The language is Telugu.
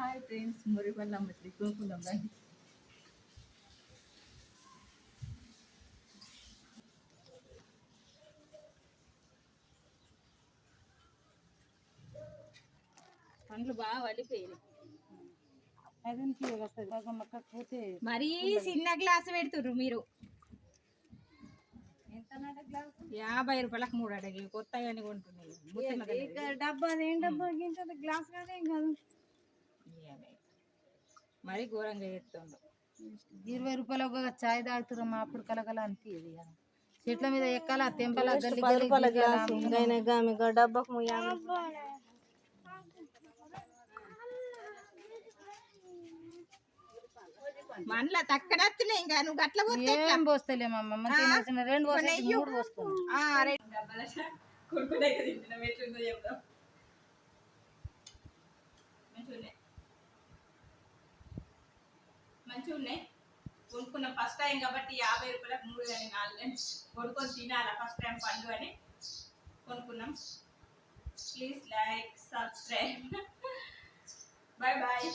హాయ్ ఫ్రెండ్స్, మురిపల్లి అమ్మచ్చి కొనుక్కుందాం రండి. పండ్లు బాగా వలిపోయినాయి. మరీ చిన్న గ్లాసు పెడుతుర్రు మీరు. 50 రూపాయలకు 3 అడగి కొత్తగా కొంటున్నాయి. డబ్బా ఏం డబ్బా గ్లాస్ కాదు ఏం కాదు. మరీ ఘోరంగా చేస్తుండ్రు. 20 రూపాయలు ఒక చాయ్ తాగుతున్నాం. అప్పుడు కలకల అనిపించేది కదా. చెట్ల మీద ఎక్కాల తెంపల డబ్బాకు మనల తక్కడత్తులే. ఇంకా నువ్వు గట్ల ఏం పోస్తలేమమ్మ. మంచిగా 2 పోస్తాయి 3 పోస్తాయి. మంచిగా ఉన్నాయి. కొనుక్కున్నాం ఫస్ట్ టైం కాబట్టి 50 రూపాయలకు 3 కానీ 4 కానీ కొనుక్కొని తినాలా. ఫస్ట్ టైం పండు అని కొనుక్కున్నాం. Please like, subscribe. Bye bye.